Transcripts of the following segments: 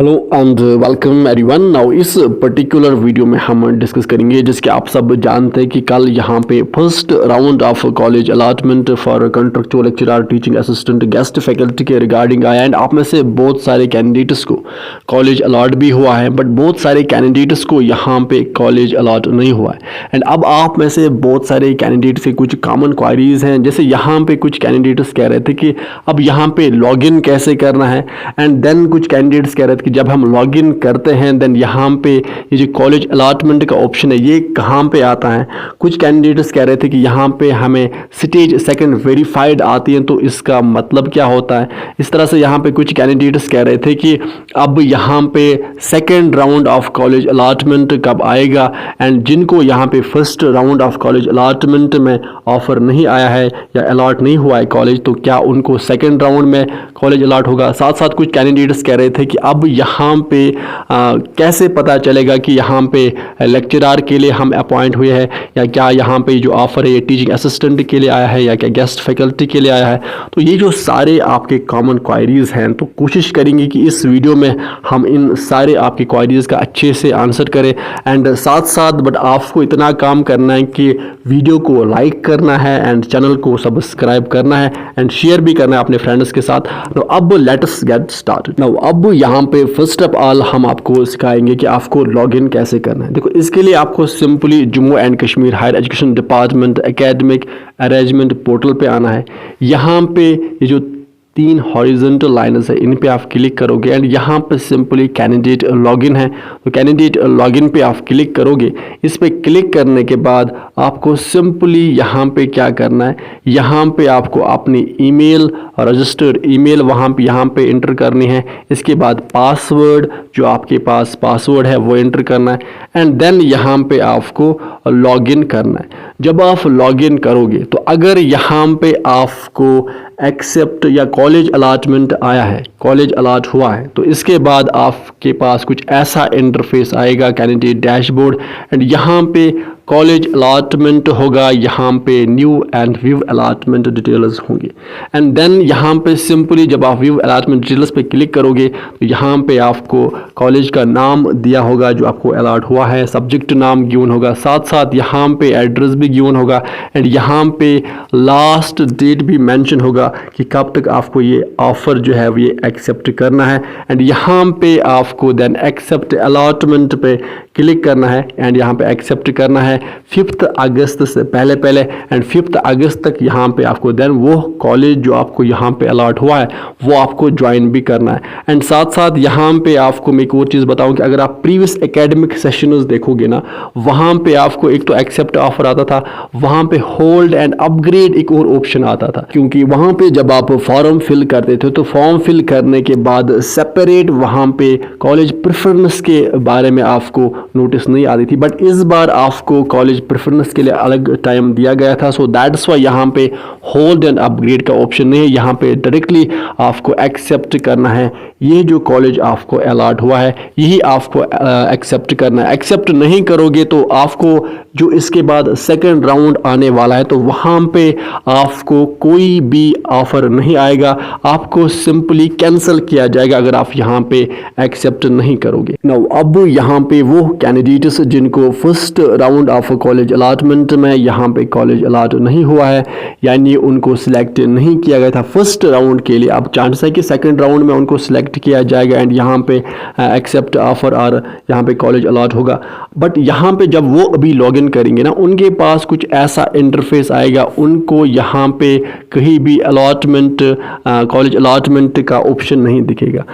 Hello and welcome everyone. Now इस particular video में हम डिस्कस करेंगे जिसके आप सब जानते हैं कि कल यहाँ पे first round of college allotment for contractual lecturer teaching assistant guest faculty के रिगार्डिंग आया एंड आप में से बहुत सारे कैंडिडेट्स को कॉलेज अलॉट भी हुआ है, बट बहुत सारे कैंडिडेट्स को यहाँ पे कॉलेज अलॉट नहीं हुआ है। एंड अब आप में से बहुत सारे कैंडिडेट्स के कुछ कॉमन क्वारीज हैं, जैसे यहाँ पे कुछ कैंडिडेट्स कह रहे थे कि अब यहाँ पे लॉगिन कैसे करना है, एंड देन कुछ कैंडिडेट्स कह रहे थे कि जब हम लॉगिन करते हैं देन यहाँ पे ये जो कॉलेज अलॉटमेंट का ऑप्शन है ये कहाँ पे आता है। कुछ कैंडिडेट्स कह रहे थे कि यहाँ पे हमें स्टेज सेकंड वेरीफाइड आती है, तो इसका मतलब क्या होता है। इस तरह से यहाँ पे कुछ कैंडिडेट्स कह रहे थे कि अब यहाँ पे second round of college allotment कब आएगा, एंड जिनको यहाँ पे first round of college allotment में ऑफर नहीं आया है या अलॉट नहीं हुआ है कॉलेज, तो क्या उनको सेकंड राउंड में कॉलेज अलॉट होगा। साथ साथ कुछ कैंडिडेट्स कह रहे थे कि अब यहाँ पे कैसे पता चलेगा कि यहाँ पे लेक्चरर के लिए हम अपॉइंट हुए हैं, या क्या यहाँ पे जो ऑफर है ये टीचिंग असिस्टेंट के लिए आया है या क्या गेस्ट फैकल्टी के लिए आया है। तो ये जो सारे आपके कॉमन क्वायरीज हैं, तो कोशिश करेंगे कि इस वीडियो में हम इन सारे आपकी क्वायरीज का अच्छे से आंसर करें। एंड साथ साथ बट आपको इतना काम करना है कि वीडियो को लाइक करना है एंड चैनल को सब्सक्राइब करना है एंड शेयर भी करना है अपने फ्रेंड्स के साथ। तो अब let us get started. Now अब यहाँ पे फर्स्ट ऑफ ऑल हम आपको सिखाएंगे कि आपको लॉगिन कैसे करना है। देखो, इसके लिए आपको simply Jammu and Kashmir higher education department academic arrangement portal पे आना है। यहाँ पे ये जो 3 हॉरिजॉन्टल लाइन्स है इन पे आप क्लिक करोगे एंड यहाँ पे सिंपली कैंडिडेट लॉगिन है, तो कैंडिडेट लॉगिन पे आप क्लिक करोगे। इस पे क्लिक करने के बाद आपको सिंपली यहाँ पे क्या करना है, यहाँ पे आपको अपनी ईमेल रजिस्टर्ड ईमेल यहाँ पे इंटर करनी है। इसके बाद पासवर्ड जो आपके पास पासवर्ड है वो इंटर करना है एंड देन यहाँ पे आपको लॉगिन करना है। जब आप लॉगिन करोगे तो अगर यहाँ पे आपको एक्सेप्ट या कॉलेज अलॉटमेंट आया है, कॉलेज अलॉट हुआ है, तो इसके बाद आपके पास कुछ ऐसा इंटरफेस आएगा कैंडिडेट डैशबोर्ड एंड यहाँ पे कॉलेज अलॉटमेंट होगा, यहाँ पे new and view allotment details होंगे एंड देन यहाँ पे सिंपली जब आप व्यू अलॉटमेंट डिटेल्स पे क्लिक करोगे तो यहाँ पे आपको कॉलेज का नाम दिया होगा जो आपको अलॉट हुआ है, सब्जेक्ट नाम गिवन होगा, साथ साथ यहाँ पे एड्रेस भी गिवन होगा एंड यहाँ पे लास्ट डेट भी मेंशन होगा कि कब तक आपको ये ऑफर जो है ये एक्सेप्ट करना है एंड यहाँ पे आपको देन एक्सेप्ट अलॉटमेंट पे क्लिक करना है एंड यहाँ पे एक्सेप्ट करना है 5 अगस्त से पहले एंड 5 अगस्त तक यहाँ पे आपको देन वो कॉलेज जो आपको यहाँ पे अलॉट हुआ है वो आपको ज्वाइन भी करना है। एंड साथ साथ यहाँ पे आपको मैं एक और चीज़ बताऊँ कि अगर आप प्रीवियस एकेडमिक सेशंस देखोगे ना, वहाँ पे आपको एक तो एक्सेप्ट ऑफर आता था, वहाँ पे होल्ड एंड अपग्रेड एक और ऑप्शन आता था, क्योंकि वहाँ पे जब आप फॉर्म फिल करते थे तो फॉर्म फिल करने के बाद सेपरेट वहाँ पे कॉलेज प्रेफरेंस के बारे में आपको नोटिस नहीं आती थी, बट इस बार आपको कॉलेज प्रेफरेंस के लिए अलग टाइम दिया गया था। सो दैट्स वाई यहाँ पे होल्ड एंड अपग्रेड का ऑप्शन नहीं है, यहाँ पे डायरेक्टली आपको एक्सेप्ट करना है। ये जो कॉलेज आपको अलॉट हुआ है यही आपको एक्सेप्ट करना है। एक्सेप्ट नहीं करोगे तो आपको जो इसके बाद सेकंड राउंड आने वाला है तो वहाँ पे आपको कोई भी ऑफर नहीं आएगा, आपको सिंपली कैंसिल किया जाएगा अगर आप यहाँ पे एक्सेप्ट नहीं करोगे। नाउ अब यहाँ पे वो कैंडिडेट्स जिनको first round of college allotment में यहाँ पे कॉलेज अलॉट नहीं हुआ है, यानी उनको सिलेक्ट नहीं किया गया था फर्स्ट राउंड के लिए, अब चांस है कि सेकंड राउंड में उनको सिलेक्ट किया जाएगा एंड यहाँ पे एक्सेप्ट ऑफर और यहाँ पे कॉलेज अलॉट होगा। बट यहाँ पे जब वो अभी लॉगिन करेंगे ना, उनके पास कुछ ऐसा इंटरफेस आएगा, उनको यहाँ पे कहीं भी अलॉटमेंट कॉलेज अलॉटमेंट का ऑप्शन नहीं दिखेगा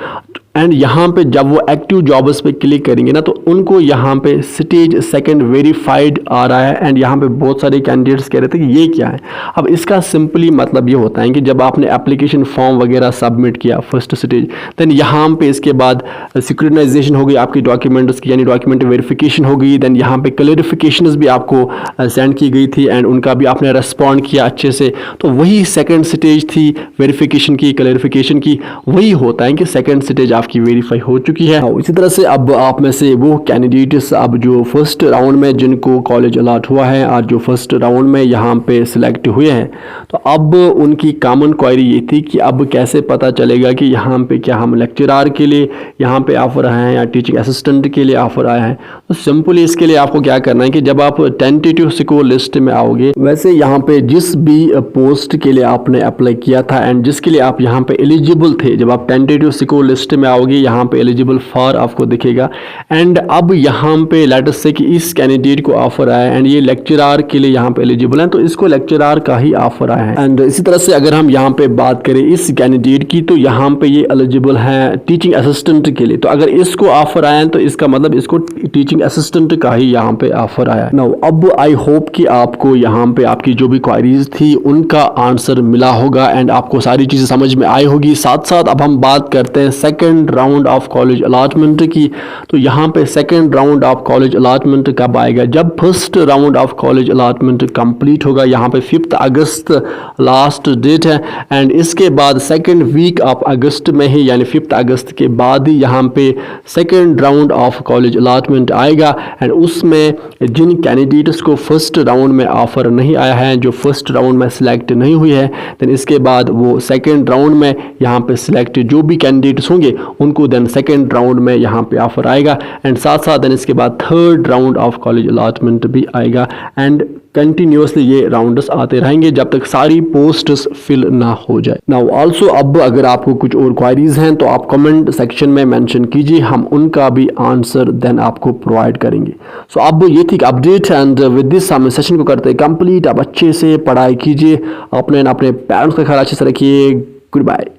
एंड यहाँ पे जब वो एक्टिव जॉब्स पे क्लिक करेंगे ना तो उनको यहाँ पे स्टेज सेकंड वेरीफाइड आ रहा है एंड यहाँ पे बहुत सारे कैंडिडेट्स कह रहे थे कि ये क्या है। अब इसका सिंपली मतलब ये होता है कि जब आपने एप्लीकेशन फॉर्म वगैरह सबमिट किया फर्स्ट स्टेज, देन यहाँ पे इसके बाद सिक्योरिटाइजेशन हो गई आपकी डॉक्यूमेंट्स की, यानी डॉक्यूमेंट वेरिफिकेशन हो गई, देन यहाँ पे क्लैरिफिकेशंस भी आपको सेंड की गई थी एंड उनका भी आपने रेस्पॉन्ड किया अच्छे से। तो वही सेकेंड स्टेज थी वेरिफिकेशन की, क्लैरिफिकेशन की, वही होता है कि सेकेंड स्टेज आपकी वेरीफाई हो चुकी है। इसी तरह से अब आप में से वो कैंडिडेट्स अब जो फर्स्ट राउंड में जिनको कॉलेज अलाट हुआ है और जो फर्स्ट राउंड में यहाँ पे सिलेक्ट हुए हैं, तो अब उनकी कॉमन क्वेरी ये थी कि अब कैसे पता चलेगा कि यहाँ पे क्या हम लेक्चरार के लिए यहाँ पे ऑफर आए हैं या टीचिंग असिस्टेंट के लिए ऑफर आया है। तो सिंपली इसके लिए आपको क्या करना है कि जब आप टेंटेटिव स्कोर लिस्ट में आओगे, वैसे यहाँ पे जिस भी पोस्ट के लिए आपने अप्लाई किया था एंड जिसके लिए आप यहाँ पे एलिजिबल थे, जब आप टेंटेटिव स्कोर लिस्ट में आओगे यहाँ पे एलिजिबल फॉर आपको दिखेगा। एंड अब यहाँ पे लेट अस से कि इस कैंडिडेट को ऑफर आया एंड ये लेक्चरार के लिए यहाँ पे एलिजिबल है, तो इसको लेक्चरार का ही ऑफर आया है। एंड इसी तरह से अगर हम यहाँ पे बात करें इस कैंडिडेट की, तो यहाँ पे ये एलिजिबल है टीचिंग असिस्टेंट के लिए। तो अगर इसको ऑफर आया है तो इसका मतलब इसको टीचिंग असिस्टेंट का ही यहाँ पे ऑफर आया। नाउ अब आई होप कि आपको यहाँ पे आपकी जो भी क्वारीज थी उनका आंसर मिला होगा एंड आपको सारी चीजें समझ में आई होगी। साथ साथ अब हम बात करते हैं second round of college allotment की। तो यहाँ पे second round of college allotment कब आएगा? जब first round of college allotment complete होगा। यहाँ पे 5 अगस्त लास्ट डेट है एंड इसके बाद सेकेंड वीक ऑफ अगस्त में ही यानी 5 अगस्त के बाद ही यहाँ पे second round of college allotment आएगा। एंड उसमें जिन कैंडिडेट्स को फर्स्ट राउंड में ऑफर नहीं आया है, जो फर्स्ट राउंड में सिलेक्ट नहीं हुई है, देन इसके बाद वो सेकेंड राउंड में यहाँ पे सिलेक्ट जो भी कैंडिडेट्स होंगे उनको देन सेकेंड राउंड में यहाँ पे ऑफर आएगा। एंड साथ साथ देन इसके बाद third round of college allotment भी आएगा एंड कंटिन्यूसली ये राउंड्स आते रहेंगे जब तक सारी पोस्ट्स फिल ना हो जाए। नाउ आल्सो अब अगर आपको कुछ और क्वारीज हैं तो आप कमेंट सेक्शन में मेंशन कीजिए, हम उनका भी आंसर देन आपको प्रोवाइड करेंगे। सो अब ये थी अपडेट एंड विद दिस हम सेशन को करते हैं कंप्लीट। आप अच्छे से पढ़ाई कीजिए, अपने पेरेंट्स का ख्याल अच्छे से रखिए। Good bye.